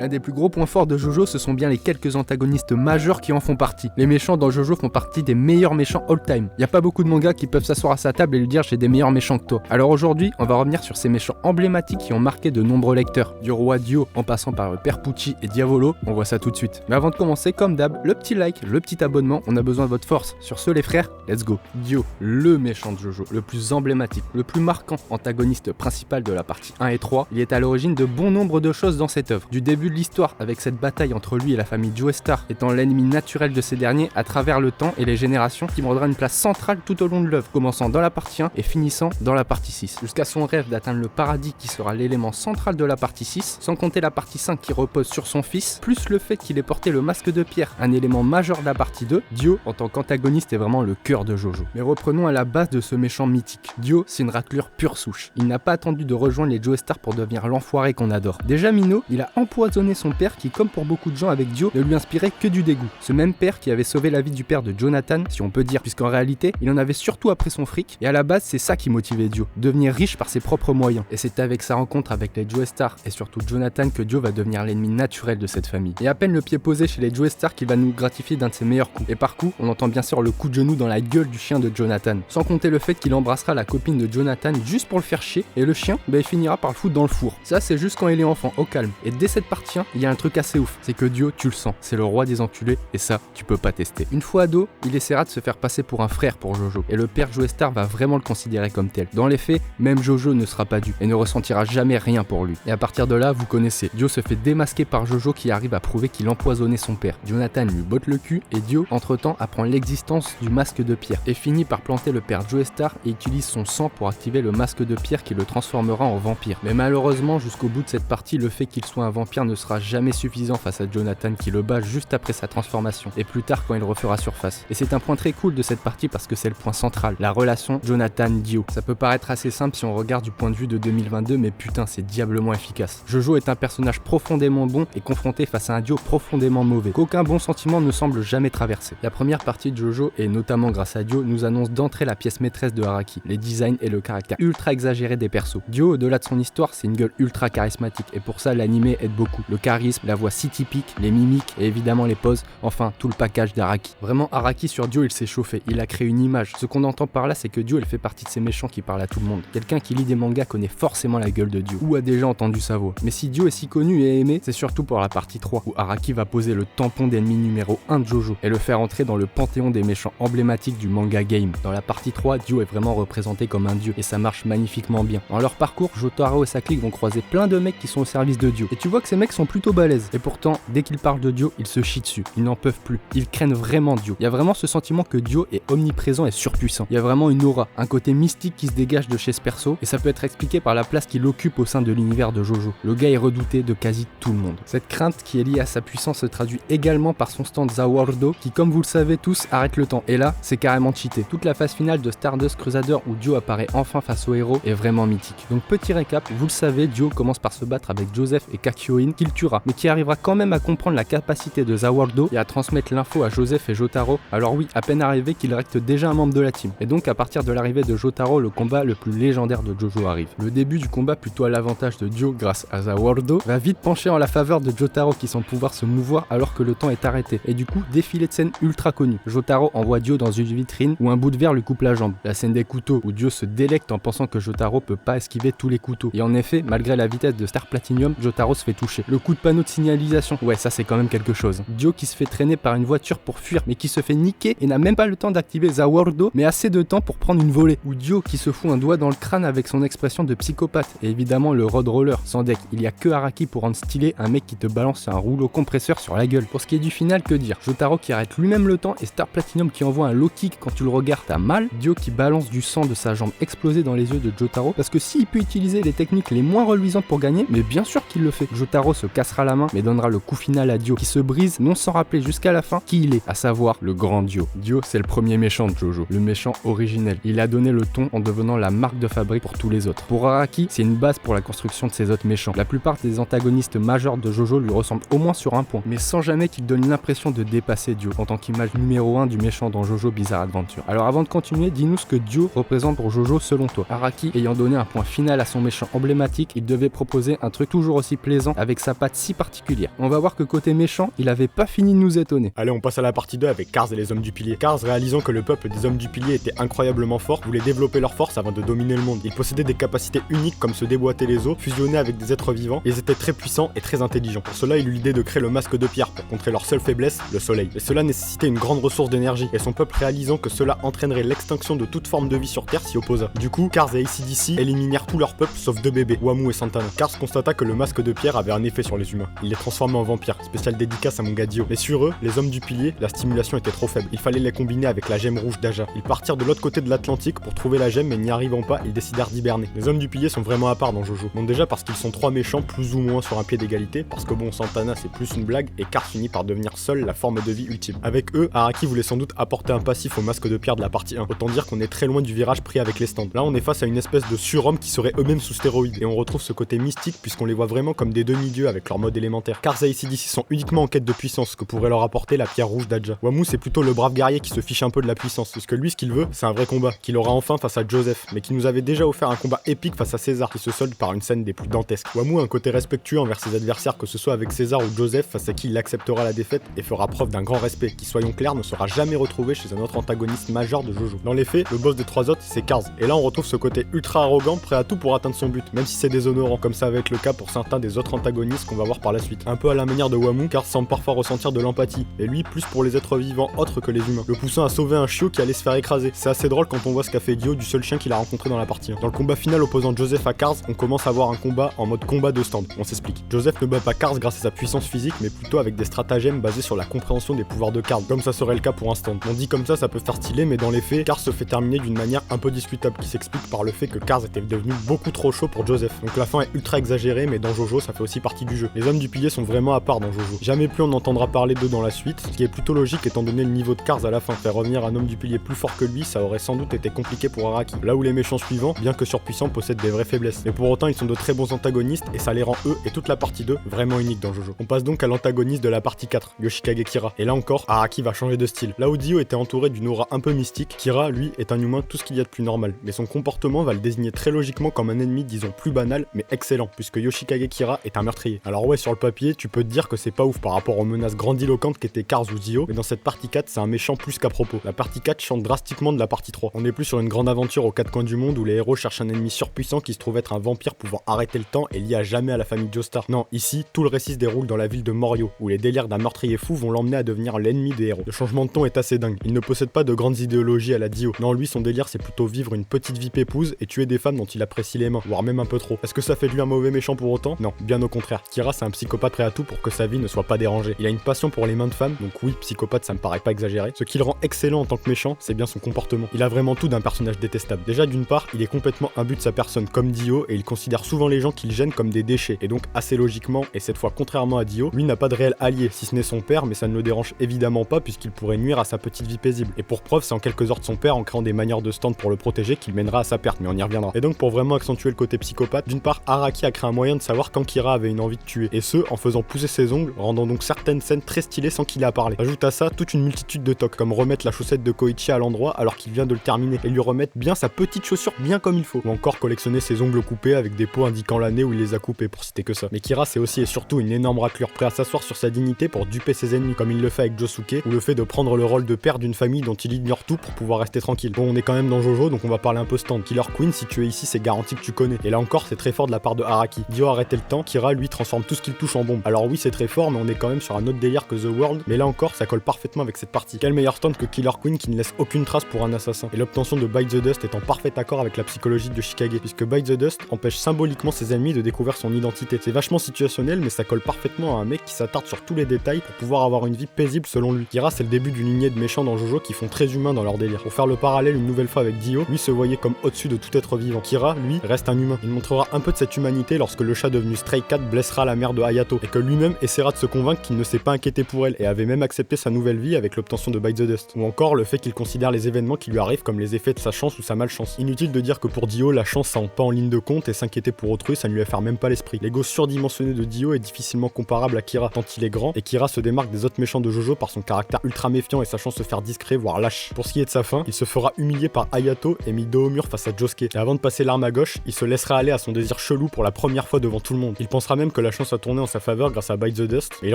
L'un des plus gros points forts de Jojo, ce sont bien les quelques antagonistes majeurs qui en font partie. Les méchants dans Jojo font partie des meilleurs méchants all-time. Y a pas beaucoup de mangas qui peuvent s'asseoir à sa table et lui dire j'ai des meilleurs méchants que toi. Alors aujourd'hui, on va revenir sur ces méchants emblématiques qui ont marqué de nombreux lecteurs. Du roi Dio en passant par le père Pucci et Diavolo, on voit ça tout de suite. Mais avant de commencer, comme d'hab, le petit like, le petit abonnement, on a besoin de votre force. Sur ce les frères, let's go. Dio, le méchant de Jojo, le plus emblématique, le plus marquant, antagoniste principal de la partie 1 et 3, il est à l'origine de bon nombre de choses dans cette œuvre. Du début de l'histoire, avec cette bataille entre lui et la famille Joestar, étant l'ennemi naturel de ces derniers à travers le temps et les générations, qui prendra une place centrale tout au long de l'œuvre, commençant dans la partie 1 et finissant dans la partie 6, jusqu'à son rêve d'atteindre le paradis qui sera l'élément central de la partie 6, sans compter la partie 5 qui repose sur son fils, plus le fait qu'il ait porté le masque de pierre, un élément majeur de la partie 2, Dio, en tant qu'antagoniste, est vraiment le cœur de Jojo. Mais reprenons à la base de ce méchant mythique. Dio, c'est une raclure pure souche. Il n'a pas attendu de rejoindre les Joestar pour devenir l'enfoiré qu'on adore. Déjà minot, il a empoisonné son père qui, comme pour beaucoup de gens avec Dio, ne lui inspirait que du dégoût. Ce même père qui avait sauvé la vie du père de Jonathan, si on peut dire, puisqu'en réalité, il en avait surtout après son fric, et à la base, c'est ça qui motivait Dio, devenir riche par ses propres moyens. Et c'est avec sa rencontre avec les Joestar, et surtout Jonathan, que Dio va devenir l'ennemi naturel de cette famille. Et à peine le pied posé chez les Joestar qu'il va nous gratifier d'un de ses meilleurs coups. Et par coup, on entend bien sûr le coup de genou dans la gueule du chien de Jonathan. Sans compter le fait qu'il embrassera la copine de Jonathan juste pour le faire chier, et le chien, il finira par le foutre dans le four. Ça, c'est juste quand il est enfant, au calme. Et dès cette partie 1, il y a un truc assez ouf, c'est que Dio, tu le sens, c'est le roi des enculés, et ça, tu peux pas tester. Une fois ado, il essaiera de se faire passer pour un frère pour Jojo, et le père Joestar va vraiment le considérer comme tel. Dans les faits, même Jojo ne sera pas dû, et ne ressentira jamais rien pour lui. Et à partir de là, vous connaissez, Dio se fait démasquer par Jojo qui arrive à prouver qu'il empoisonnait son père. Jonathan lui botte le cul, et Dio, entre-temps, apprend l'existence du masque de pierre, et finit par planter le père Joestar et utilise son sang pour activer le masque de pierre qui le transformera en vampire. Mais malheureusement, jusqu'au bout de cette partie, le fait qu'il soit un vampire ne sera jamais suffisant face à Jonathan qui le bat juste après sa transformation, et plus tard quand il refera surface. Et c'est un point très cool de cette partie parce que c'est le point central, la relation Jonathan-Dio. Ça peut paraître assez simple si on regarde du point de vue de 2022, mais putain, c'est diablement efficace. Jojo est un personnage profondément bon et confronté face à un Dio profondément mauvais, qu'aucun bon sentiment ne semble jamais traverser. La première partie de Jojo, et notamment grâce à Dio, nous annonce d'entrée la pièce maîtresse de Araki, les designs et le caractère ultra exagéré des persos. Dio, au-delà de son histoire, c'est une gueule ultra charismatique, et pour ça l'animé aide beaucoup. Le charisme, la voix si typique, les mimiques et évidemment les poses, enfin tout le package d'Araki. Vraiment, Araki sur Dio, il s'est chauffé, il a créé une image. Ce qu'on entend par là, c'est que Dio, il fait partie de ces méchants qui parlent à tout le monde. Quelqu'un qui lit des mangas connaît forcément la gueule de Dio, ou a déjà entendu sa voix. Mais si Dio est si connu et aimé, c'est surtout pour la partie 3, où Araki va poser le tampon d'ennemi numéro 1 de Jojo, et le faire entrer dans le panthéon des méchants emblématiques du manga game. Dans la partie 3, Dio est vraiment représenté comme un dieu, et ça marche magnifiquement bien. Dans leur parcours, Jotaro et sa clique vont croiser plein de mecs qui sont au service de Dio, et tu vois que ces mecs sont plutôt balèzes. Et pourtant, dès qu'ils parlent de Dio, ils se chient dessus, ils n'en peuvent plus, ils craignent vraiment Dio. Il y a vraiment ce sentiment que Dio est omniprésent et surpuissant. Il y a vraiment une aura, un côté mystique qui se dégage de chez ce perso, et ça peut être expliqué par la place qu'il occupe au sein de l'univers de Jojo. Le gars est redouté de quasi tout le monde. Cette crainte qui est liée à sa puissance se traduit également par son stand Zawardo, qui comme vous le savez tous, arrête le temps. Et là, c'est carrément cheaté. Toute la phase finale de Stardust Crusader où Dio apparaît enfin face au héros est vraiment mythique. Donc petit récap, vous le savez, Dio commence par se battre avec Joseph et Kakyoin, qu'il tuera, mais qui arrivera quand même à comprendre la capacité de Zawardo et à transmettre l'info à Joseph et Jotaro. Alors oui, à peine arrivé qu'il recte déjà un membre de la team. Et donc à partir de l'arrivée de Jotaro, le combat le plus légendaire de Jojo arrive. Le début du combat, plutôt à l'avantage de Dio grâce à Zawardo, va vite pencher en la faveur de Jotaro qui semble pouvoir se mouvoir alors que le temps est arrêté. Et du coup, défilé de scène ultra connu. Jotaro envoie Dio dans une vitrine où un bout de verre lui coupe la jambe. La scène des couteaux où Dio se délecte en pensant que Jotaro peut pas esquiver tous les couteaux. Et en effet, malgré la vitesse de Star Platinum, Jotaro se fait toucher. Le coup de panneau de signalisation, ouais, ça c'est quand même quelque chose. Dio qui se fait traîner par une voiture pour fuir, mais qui se fait niquer et n'a même pas le temps d'activer Zawardo, mais assez de temps pour prendre une volée. Ou Dio qui se fout un doigt dans le crâne avec son expression de psychopathe. Et évidemment le road roller, sans deck. Il y a que Araki pour rendre stylé un mec qui te balance un rouleau compresseur sur la gueule. Pour ce qui est du final, que dire? Jotaro qui arrête lui-même le temps et Star Platinum qui envoie un low kick quand tu le regardes à mal. Dio qui balance du sang de sa jambe explosée dans les yeux de Jotaro, parce que s'il peut utiliser les techniques les moins reluisantes pour gagner, mais bien sûr qu'il le fait. Jotaro se cassera la main mais donnera le coup final à Dio qui se brise non sans rappeler jusqu'à la fin qui il est, à savoir le grand Dio. Dio, c'est le premier méchant de Jojo, le méchant originel. Il a donné le ton en devenant la marque de fabrique pour tous les autres. Pour Araki, c'est une base pour la construction de ses autres méchants. La plupart des antagonistes majeurs de Jojo lui ressemblent au moins sur un point, mais sans jamais qu'il donne l'impression de dépasser Dio en tant qu'image numéro 1 du méchant dans Jojo Bizarre Adventure. Alors avant de continuer, dis-nous ce que Dio représente pour Jojo selon toi. Araki ayant donné un point final à son méchant emblématique, il devait proposer un truc toujours aussi plaisant avec sa patte si particulière. On va voir que côté méchant, il avait pas fini de nous étonner. Allez, on passe à la partie 2 avec Kars et les hommes du pilier. Kars, réalisant que le peuple des hommes du pilier était incroyablement fort, voulait développer leur force avant de dominer le monde. Ils possédaient des capacités uniques comme se déboîter les os, fusionner avec des êtres vivants, et ils étaient très puissants et très intelligents. Pour cela, il eut l'idée de créer le masque de pierre pour contrer leur seule faiblesse, le soleil. Et cela nécessitait une grande ressource d'énergie, et son peuple réalisant que cela entraînerait l'extinction de toute forme de vie sur Terre s'y opposa. Du coup, Kars et AC/DC éliminèrent tout leur peuple sauf deux bébés, Wamuu et Santana. Kars constata que le masque de pierre avait un effet sur les humains. Il les transformait en vampires, spécial dédicace à mon gars Dio. Mais sur eux, les hommes du pilier, la stimulation était trop faible. Il fallait les combiner avec la gemme rouge d'Aja. Ils partirent de l'autre côté de l'Atlantique pour trouver la gemme, mais n'y arrivant pas, ils décidèrent d'hiberner. Les hommes du pilier sont vraiment à part dans Jojo. Bon, déjà parce qu'ils sont trois méchants plus ou moins sur un pied d'égalité, parce que bon, Santana c'est plus une blague, et Kars finit par devenir seul la forme de vie ultime. Avec eux, Araki voulait sans doute apporter un passif au masque de pierre de la partie 1. Autant dire qu'on est très loin du virage pris avec les stands. Là, on est face à une espèce de surhomme qui serait eux-mêmes sous stéroïdes, et on retrouve ce côté mystique puisqu'on les voit vraiment comme des demi-dieux avec leur mode élémentaire. Kars et AC/DC sont uniquement en quête de puissance, que pourrait leur apporter la pierre rouge d'Aja. Wamuu c'est plutôt le brave guerrier qui se fiche un peu de la puissance, parce que lui ce qu'il veut, c'est un vrai combat, qu'il aura enfin face à Joseph, mais qui nous avait déjà offert un combat épique face à César, qui se solde par une scène des plus dantesques. Wamuu a un côté respectueux envers ses adversaires, que ce soit avec César ou Joseph, face à qui il acceptera la défaite et fera preuve d'un grand respect, qui soyons clairs ne sera jamais retrouvé chez un autre antagoniste majeur de Jojo. Dans les faits, le boss des trois autres c'est Kars, et là on retrouve ce côté ultra arrogant, prêt à tout pour atteindre son but, même si c'est déshonorant, comme ça va être le cas pour certains des autres antagonistes qu'on va voir par la suite. Un peu à la manière de Wamuu, Kars semble parfois ressentir de l'empathie, et lui plus pour les êtres vivants autres que les humains, le poussant à sauver un chiot qui allait se faire écraser. C'est assez drôle quand on voit ce qu'a fait Dio du seul chien qu'il a rencontré dans la partie 1. Dans le combat final opposant Joseph à Kars, on commence à voir un combat en mode combat de stand. On s'explique. Joseph ne bat pas Kars grâce à sa puissance physique, mais plutôt avec des stratagèmes basés sur la compréhension des pouvoirs de Kars, comme ça serait le cas pour un stand. On dit comme ça peut faire stylé, mais dans les faits, Kars se fait terminer d'une manière un peu discutable, qui s'explique par le fait que Kars était devenu beaucoup trop chaud pour Joseph. Donc la fin est ultra exagérée, mais dans Jojo, ça fait aussi partie du jeu. Les hommes du pilier sont vraiment à part dans Jojo. Jamais plus on entendra parler d'eux dans la suite, ce qui est plutôt logique étant donné le niveau de Kars à la fin. Faire revenir un homme du pilier plus fort que lui, ça aurait sans doute été compliqué pour Araki. Là où les méchants suivants, bien que surpuissants, possèdent des vraies faiblesses. Mais pour autant, ils sont de très bons antagonistes et ça les rend eux et toute la partie 2 vraiment uniques dans Jojo. On passe donc à l'antagoniste de la partie 4, Yoshikage Kira. Et là encore, Araki va changer de style. Là où Dio était entouré d'une aura un peu mystique, Kira, lui, est un humain tout ce qu'il y a de plus normal. Mais son comportement va le désigner très logiquement comme un ennemi, disons plus banal, mais excellent, puisque Yoshikage Kira est un meurtrier. Alors ouais, sur le papier, tu peux te dire que c'est pas ouf par rapport aux menaces grandiloquentes qu'étaient Kars ou Dio, mais dans cette partie 4, c'est un méchant plus qu'à propos. La partie 4 change drastiquement de la partie 3. On est plus sur une grande aventure aux quatre coins du monde où les héros cherchent un ennemi surpuissant qui se trouve être un vampire pouvant arrêter le temps et lié à jamais à la famille Joestar. Non, ici, tout le récit se déroule dans la ville de Morio, où les délires d'un meurtrier fou vont l'emmener à devenir l'ennemi des héros. Le changement de ton est assez dingue. Il ne possède pas de grandes idéologies à la Dio. Non, lui, son délire, c'est plutôt vivre une petite vie pépouse et tuer des femmes dont il apprécie les mains, voire même un peu trop. Est-ce que ça fait de lui un mauvais méchant pour autant? Non, bien au contraire. Kira, c'est un psychopathe prêt à tout pour que sa vie ne soit pas dérangée. Il a une passion pour les mains de femmes, donc oui, psychopathe, ça me paraît pas exagéré. Ce qui le rend excellent en tant que méchant, c'est bien son comportement. Il a vraiment tout d'un personnage détestable. Déjà, d'une part, il est complètement imbu de sa personne comme Dio et il considère souvent les gens qu'il gêne comme des déchets. Et donc, assez logiquement, et cette fois contrairement à Dio, lui n'a pas de réel allié, si ce n'est son père, mais ça ne le dérange évidemment pas puisqu'il pourrait nuire à sa petite vie paisible. Et pour preuve, c'est en quelques ordres son père en créant des manières de stand pour le protéger qu'il mènera à sa perte, mais on y reviendra. Et donc, pour vraiment accentuer le côté psychopathe, d'une part, Araki a créé un moyen de savoir quand Kira avait une envie de tuer, et ce, en faisant pousser ses ongles, rendant donc certaines scènes très stylées sans qu'il ait à parler. Ajoute à ça toute une multitude de tocs, comme remettre la chaussette de Koichi à l'endroit alors qu'il vient de le terminer, et lui remettre bien sa petite chaussure bien comme il faut. Ou encore collectionner ses ongles coupés avec des pots indiquant l'année où il les a coupés, pour citer que ça. Mais Kira, c'est aussi et surtout une énorme raclure, prêt à s'asseoir sur sa dignité pour duper ses ennemis, comme il le fait avec Josuke, ou le fait de prendre le rôle de père d'une famille dont il ignore tout pour pouvoir rester tranquille. Bon, on est quand même dans Jojo, donc on va parler un peu stand. Killer Queen, si tu es ici, c'est garanti que tu connais. Et là encore, c'est très fort de la part de Araki. Dio a arrêté le temps, Kira, lui, transforme tout ce qu'il touche en bombe. Alors oui, c'est très fort, mais on est quand même sur un autre délire que The World, mais là encore, ça colle parfaitement avec cette partie. Quel meilleur stand que Killer Queen qui ne laisse aucune trace pour un assassin. Et l'obtention de Bite the Dust est en parfait accord avec la psychologie de Yoshikage, puisque Bite the Dust empêche symboliquement ses ennemis de découvrir son identité. C'est vachement situationnel, mais ça colle parfaitement à un mec qui s'attarde sur tous les détails pour pouvoir avoir une vie paisible selon lui. Kira, c'est le début d'une lignée de méchants dans Jojo qui font très humains dans leur délire. Pour faire le parallèle une nouvelle fois avec Dio, lui se voyait comme au-dessus de tout être vivant. Kira, lui, reste un humain. Il montrera un peu de cette humanité lorsque le chat devenu Stray Cat blessera la mère de Hayato, et que lui-même essaiera de se convaincre qu'il ne s'est pas inquiété pour elle, et avait même accepté sa nouvelle vie avec l'obtention de Bite the Dust. Ou encore le fait qu'il considère les événements qui lui arrivent comme les effets de sa chance ou sa malchance. Inutile de dire que pour Dio, la chance ça entre pas en ligne de compte, et s'inquiéter pour autrui, ça ne lui effare même pas l'esprit. L'ego surdimensionné de Dio est difficilement comparable à Kira, tant il est grand, et Kira se démarque des autres méchants de Jojo par son caractère ultra méfiant et sachant se faire discret, voire lâche. Pour ce qui est de sa fin, il se fera humilier par Hayato et mis dos au mur face à Josuke. Et avant de passer l'arme à gauche, il se laissera aller à son désir chelou pour la première fois devant tout le monde. Il pensera même compte que la chance a tourné en sa faveur grâce à Bite the Dust, et il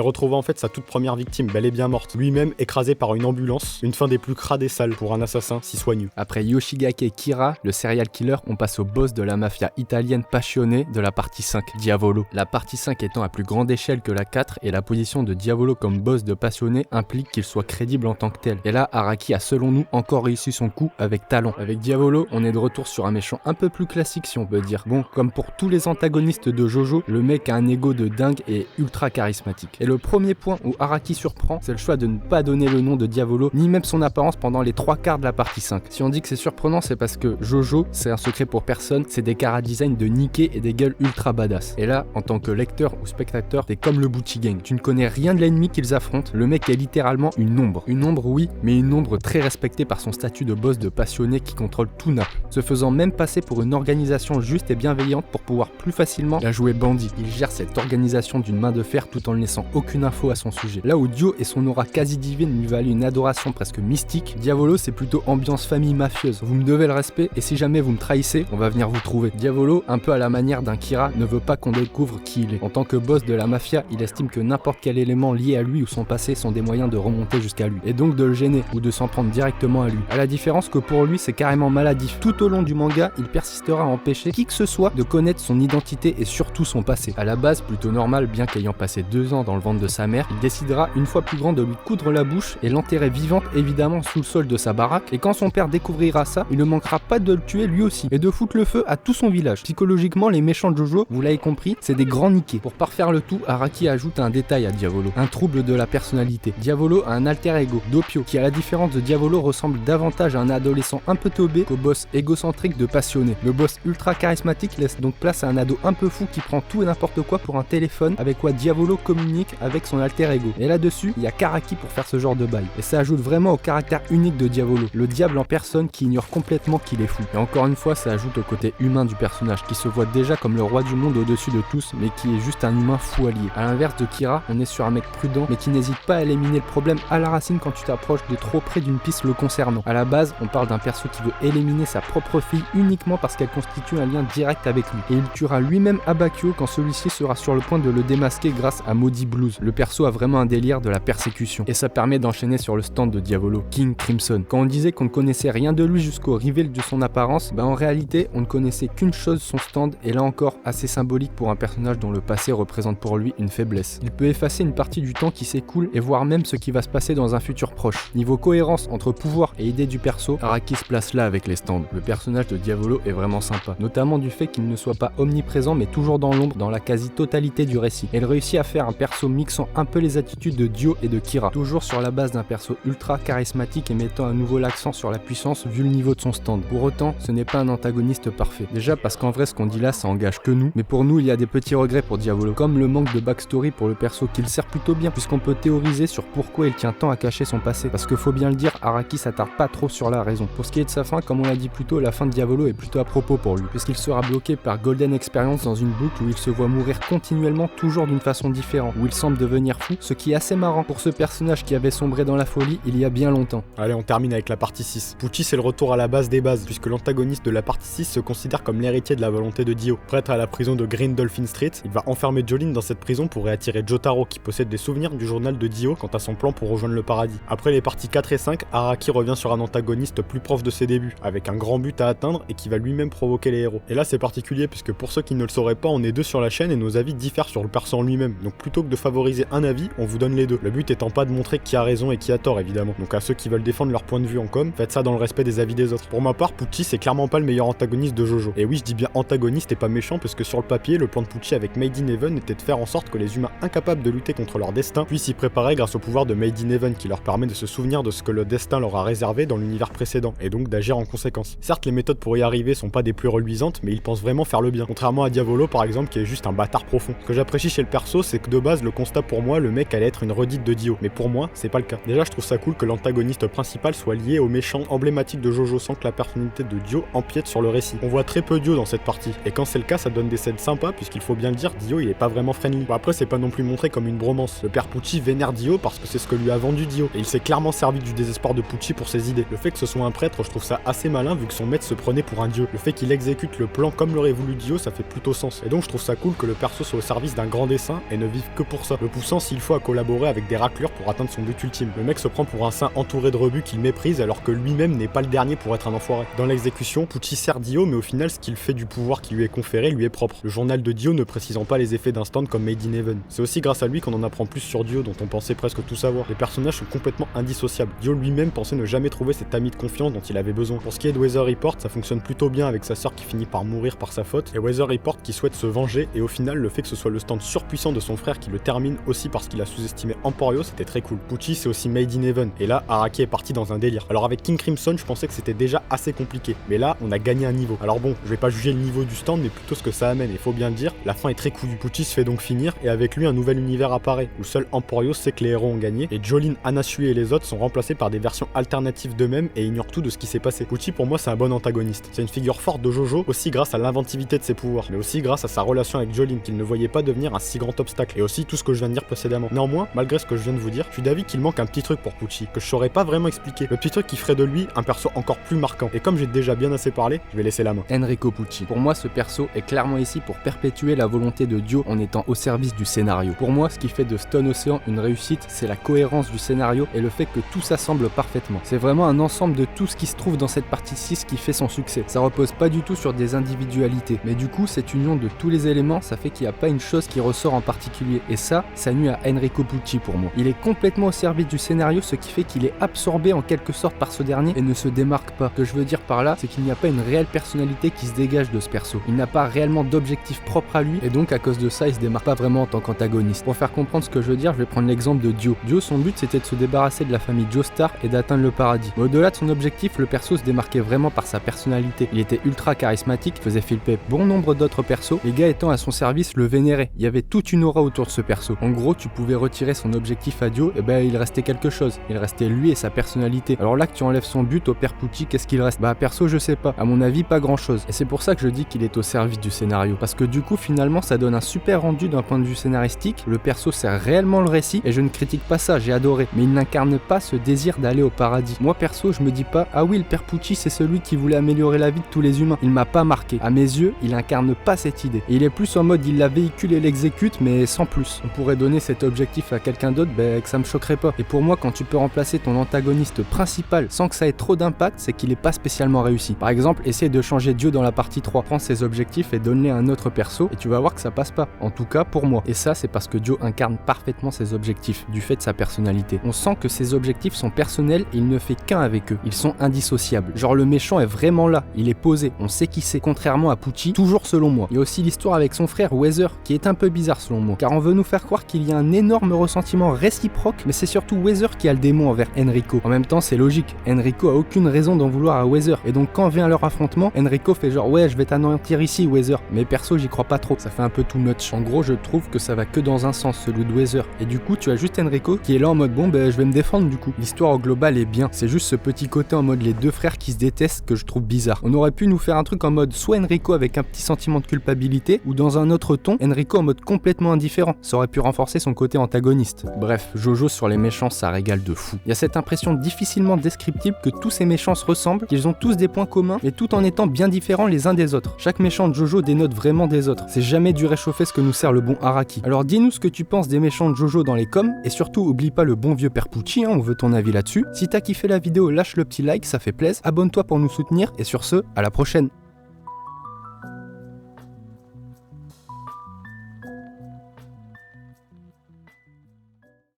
retrouva en fait sa toute première victime, bel et bien morte, lui-même écrasé par une ambulance, une fin des plus crades et sales pour un assassin si soigneux. Après Yoshigake et Kira, le serial killer, on passe au boss de la mafia italienne passionnée de la partie 5, Diavolo. La partie 5 étant à plus grande échelle que la 4, et la position de Diavolo comme boss de passionné implique qu'il soit crédible en tant que tel. Et là, Araki a selon nous encore réussi son coup avec talent. Avec Diavolo, on est de retour sur un méchant un peu plus classique si on peut dire. Bon, comme pour tous les antagonistes de Jojo, le mec a un ego de dingue et ultra charismatique. Et le premier point où Araki surprend, c'est le choix de ne pas donner le nom de Diavolo, ni même son apparence pendant les 3/4 de la partie 5. Si on dit que c'est surprenant, c'est parce que Jojo, c'est un secret pour personne, c'est des chara-design de niquer et des gueules ultra badass. Et là, en tant que lecteur ou spectateur, t'es comme le Booty Gang. Tu ne connais rien de l'ennemi qu'ils affrontent, le mec est littéralement une ombre. Une ombre oui, mais une ombre très respectée par son statut de boss de passionné qui contrôle tout Naples, se faisant même passer pour une organisation juste et bienveillante pour pouvoir plus facilement la jouer bandit. Il gère cette organisation d'une main de fer tout en ne laissant aucune info à son sujet. Là où Dio et son aura quasi divine lui valent une adoration presque mystique, Diavolo c'est plutôt ambiance famille mafieuse. Vous me devez le respect et si jamais vous me trahissez, on va venir vous trouver. Diavolo, un peu à la manière d'un Kira, ne veut pas qu'on découvre qui il est. En tant que boss de la mafia, il estime que n'importe quel élément lié à lui ou son passé sont des moyens de remonter jusqu'à lui, et donc de le gêner ou de s'en prendre directement à lui. À la différence que pour lui c'est carrément maladif. Tout au long du manga, il persistera à empêcher qui que ce soit de connaître son identité et surtout son passé. À la base plutôt normal, bien qu'ayant passé 2 ans dans le ventre de sa mère, il décidera une fois plus grand de lui coudre la bouche et l'enterrer vivante évidemment sous le sol de sa baraque, et quand son père découvrira ça, il ne manquera pas de le tuer lui aussi et de foutre le feu à tout son village. Psychologiquement, les méchants de Jojo, vous l'avez compris, c'est des grands niqués. Pour parfaire le tout, Araki ajoute un détail à Diavolo, un trouble de la personnalité. Diavolo a un alter ego, Doppio, qui à la différence de Diavolo ressemble davantage à un adolescent un peu teubé qu'au boss égocentrique de passionné. Le boss ultra charismatique laisse donc place à un ado un peu fou qui prend tout et n'importe quoi pour un téléphone, avec quoi Diavolo communique avec son alter ego. Et là-dessus, il y a Karaki pour faire ce genre de bail. Et ça ajoute vraiment au caractère unique de Diavolo, le diable en personne qui ignore complètement qu'il est fou. Et encore une fois, ça ajoute au côté humain du personnage, qui se voit déjà comme le roi du monde au-dessus de tous, mais qui est juste un humain fou allié. A l'inverse de Kira, on est sur un mec prudent, mais qui n'hésite pas à éliminer le problème à la racine quand tu t'approches de trop près d'une piste le concernant. À la base, on parle d'un perso qui veut éliminer sa propre fille uniquement parce qu'elle constitue un lien direct avec lui. Et il tuera lui-même Abakio quand celui-ci sera sur le point de le démasquer grâce à Maudit Blues. Le perso a vraiment un délire de la persécution. Et ça permet d'enchaîner sur le stand de Diavolo, King Crimson. Quand on disait qu'on ne connaissait rien de lui jusqu'au reveal de son apparence, en réalité, on ne connaissait qu'une chose, son stand, et là encore, assez symbolique pour un personnage dont le passé représente pour lui une faiblesse. Il peut effacer une partie du temps qui s'écoule et voir même ce qui va se passer dans un futur proche. Niveau cohérence entre pouvoir et idée du perso, Araki se place là avec les stands. Le personnage de Diavolo est vraiment sympa, notamment du fait qu'il ne soit pas omniprésent mais toujours dans l'ombre dans la quasi-totalité du récit. Elle réussit à faire un perso mixant un peu les attitudes de Dio et de Kira, toujours sur la base d'un perso ultra charismatique et mettant à nouveau l'accent sur la puissance vu le niveau de son stand. Pour autant, ce n'est pas un antagoniste parfait. Déjà parce qu'en vrai ce qu'on dit là ça engage que nous, mais pour nous il y a des petits regrets pour Diavolo, comme le manque de backstory pour le perso qui le sert plutôt bien, puisqu'on peut théoriser sur pourquoi il tient tant à cacher son passé, parce que faut bien le dire, Araki s'attarde pas trop sur la raison. Pour ce qui est de sa fin, comme on l'a dit plus tôt, la fin de Diavolo est plutôt à propos pour lui, puisqu'il sera bloqué par Golden Experience dans une boucle où il se voit mourir continuellement, toujours d'une façon différente, où il semble devenir fou, ce qui est assez marrant pour ce personnage qui avait sombré dans la folie il y a bien longtemps. Allez, on termine avec la partie 6. Pucci c'est le retour à la base des bases, puisque l'antagoniste de la partie 6 se considère comme l'héritier de la volonté de Dio. Prêtre à la prison de Green Dolphin Street, il va enfermer Jolene dans cette prison pour réattirer Jotaro qui possède des souvenirs du journal de Dio quant à son plan pour rejoindre le paradis. Après les parties 4 et 5, Araki revient sur un antagoniste plus proche de ses débuts, avec un grand but à atteindre et qui va lui-même provoquer les héros. Et là c'est particulier puisque pour ceux qui ne le sauraient pas, on est deux sur la chaîne et nos avis diffèrent sur le perso en lui-même. Donc plutôt que de favoriser un avis, on vous donne les deux. Le but étant pas de montrer qui a raison et qui a tort évidemment. Donc à ceux qui veulent défendre leur point de vue en com, faites ça dans le respect des avis des autres. Pour ma part, Pucci c'est clairement pas le meilleur antagoniste de Jojo. Et oui, je dis bien antagoniste et pas méchant parce que sur le papier, le plan de Pucci avec Made in Heaven était de faire en sorte que les humains incapables de lutter contre leur destin puissent s'y préparer grâce au pouvoir de Made in Heaven qui leur permet de se souvenir de ce que le destin leur a réservé dans l'univers précédent et donc d'agir en conséquence. Certes, les méthodes pour y arriver sont pas des plus reluisantes, mais ils pensent vraiment faire le bien. Contrairement à Diavolo par exemple qui est juste un bâtard profond. Ce que j'apprécie chez le perso, c'est que de base le constat pour moi, le mec allait être une redite de Dio, mais pour moi, c'est pas le cas. Déjà, je trouve ça cool que l'antagoniste principal soit lié au méchant emblématique de Jojo sans que la personnalité de Dio empiète sur le récit. On voit très peu Dio dans cette partie, et quand c'est le cas, ça donne des scènes sympas puisqu'il faut bien le dire, Dio il est pas vraiment friendly. Bon, après, c'est pas non plus montré comme une bromance. Le père Pucci vénère Dio parce que c'est ce que lui a vendu Dio, et il s'est clairement servi du désespoir de Pucci pour ses idées. Le fait que ce soit un prêtre, je trouve ça assez malin vu que son maître se prenait pour un dieu. Le fait qu'il exécute le plan comme l'aurait voulu Dio, ça fait plutôt sens. Et donc je trouve ça cool que le personnage perso soit au service d'un grand dessein et ne vive que pour ça, le poussant s'il faut à collaborer avec des raclures pour atteindre son but ultime. Le mec se prend pour un saint entouré de rebuts qu'il méprise alors que lui-même n'est pas le dernier pour être un enfoiré. Dans l'exécution, Pucci sert Dio, mais au final ce qu'il fait du pouvoir qui lui est conféré lui est propre. Le journal de Dio ne précisant pas les effets d'un stand comme Made in Heaven. C'est aussi grâce à lui qu'on en apprend plus sur Dio dont on pensait presque tout savoir. Les personnages sont complètement indissociables. Dio lui-même pensait ne jamais trouver cet ami de confiance dont il avait besoin. Pour ce qui est de Weather Report, ça fonctionne plutôt bien avec sa sœur qui finit par mourir par sa faute, et Weather Report qui souhaite se venger, et au final le fait que ce soit le stand surpuissant de son frère qui le termine aussi parce qu'il a sous-estimé Emporio, c'était très cool. Pucci c'est aussi Made in Heaven, et là Araki est parti dans un délire. Alors avec King Crimson je pensais que c'était déjà assez compliqué, mais là on a gagné un niveau. Alors bon, je vais pas juger le niveau du stand mais plutôt ce que ça amène, et faut bien le dire, la fin est très couillue. Pucci se fait donc finir, et avec lui un nouvel univers apparaît, où seul Emporio sait que les héros ont gagné, et Jolene, Anasui et les autres sont remplacés par des versions alternatives d'eux-mêmes et ignorent tout de ce qui s'est passé. Pucci pour moi c'est un bon antagoniste. C'est une figure forte de Jojo, aussi grâce à l'inventivité de ses pouvoirs, mais aussi grâce à sa relation avec Jolene qu'il ne voyait pas devenir un si grand obstacle, et aussi tout ce que je viens de dire précédemment. Néanmoins, malgré ce que je viens de vous dire, je suis d'avis qu'il manque un petit truc pour Pucci, que je saurais pas vraiment expliquer. Le petit truc qui ferait de lui un perso encore plus marquant. Et comme j'ai déjà bien assez parlé, je vais laisser la main. Enrico Pucci. Pour moi, ce perso est clairement ici pour perpétuer la volonté de Dio en étant au service du scénario. Pour moi, ce qui fait de Stone Ocean une réussite, c'est la cohérence du scénario et le fait que tout s'assemble parfaitement. C'est vraiment un ensemble de tout ce qui se trouve dans cette partie 6 qui fait son succès. Ça repose pas du tout sur des individualités, mais du coup, cette union de tous les éléments, ça fait qu'il n'y a pas une chose qui ressort en particulier. Et ça nuit à Enrico Pucci pour moi. Il est complètement au service du scénario, ce qui fait qu'il est absorbé en quelque sorte par ce dernier et ne se démarque pas. Ce que je veux dire par là, c'est qu'il n'y a pas une réelle personnalité qui se dégage de ce perso. Il n'a pas réellement d'objectif propre à lui, et donc à cause de ça, il se démarque pas vraiment en tant qu'antagoniste. Pour faire comprendre ce que je veux dire, je vais prendre l'exemple de Dio. Dio, son but c'était de se débarrasser de la famille Joestar et d'atteindre le paradis. Mais au-delà de son objectif, le perso se démarquait vraiment par sa personnalité. Il était ultra charismatique, faisait flipper bon nombre d'autres persos, les gars étant à son service le vénéraient. Il y avait toute une aura autour de ce perso. En gros, tu pouvais retirer son objectif à Dio, et ben il restait quelque chose. Il restait lui et sa personnalité. Alors là que tu enlèves son but au père Pucci, qu'est-ce qu'il reste? Bah perso, je sais pas. À mon avis, pas grand chose. Et c'est pour ça que je dis qu'il est au service du scénario. Parce que du coup, finalement, ça donne un super rendu d'un point de vue scénaristique. Le perso sert réellement le récit, et je ne critique pas ça, j'ai adoré. Mais il n'incarne pas ce désir d'aller au paradis. Moi perso, je me dis pas, ah oui, le père Pucci, c'est celui qui voulait améliorer la vie de tous les humains. Il m'a pas marqué. À mes yeux, il incarne pas cette idée. Et il est plus en mode, il la véhicule et l'exécute, mais sans plus. On pourrait donner cet objectif à quelqu'un d'autre, ben que ça me choquerait pas. Et pour moi, quand tu peux remplacer ton antagoniste principal sans que ça ait trop d'impact, c'est qu'il est pas spécialement réussi. Par exemple, essaye de changer Dio dans la partie 3. Prends ses objectifs et donne-les à un autre perso, et tu vas voir que ça passe pas. En tout cas, pour moi. Et ça, c'est parce que Dio incarne parfaitement ses objectifs, du fait de sa personnalité. On sent que ses objectifs sont personnels et il ne fait qu'un avec eux. Ils sont indissociables. Genre le méchant est vraiment là, il est posé, on sait qui c'est, contrairement à Pucci, toujours selon moi. Il y a aussi l'histoire avec son frère Weather, qui est un peu bizarre selon moi, car on veut nous faire croire qu'il y a un énorme ressentiment réciproque, mais c'est surtout Weather qui a le démon envers Enrico. En même temps, c'est logique, Enrico a aucune raison d'en vouloir à Weather, et donc quand vient leur affrontement, Enrico fait genre ouais, je vais t'anéantir ici Weather, mais perso j'y crois pas trop, ça fait un peu too much. En gros, je trouve que ça va que dans un sens, celui de Weather, et du coup tu as juste Enrico qui est là en mode bon ben je vais me défendre du coup. L'histoire au global est bien, c'est juste ce petit côté en mode les deux frères qui se détestent que je trouve bizarre. On aurait pu nous faire un truc en mode soit Enrico avec un petit sentiment de culpabilité, ou dans un autre ton, Enrico en mode complètement indifférent, ça aurait pu renforcer son côté antagoniste. Bref, Jojo sur les méchants ça régale de fou. Il y a cette impression difficilement descriptible que tous ces méchants se ressemblent, qu'ils ont tous des points communs, mais tout en étant bien différents les uns des autres. Chaque méchant de Jojo dénote vraiment des autres, c'est jamais du réchauffé ce que nous sert le bon Araki. Alors dis-nous ce que tu penses des méchants de Jojo dans les coms, et surtout oublie pas le bon vieux père Pucci, on veut ton avis là-dessus. Si t'as kiffé la vidéo, lâche le petit like, ça fait plaisir, abonne-toi pour nous soutenir, et sur ce, à la prochaine.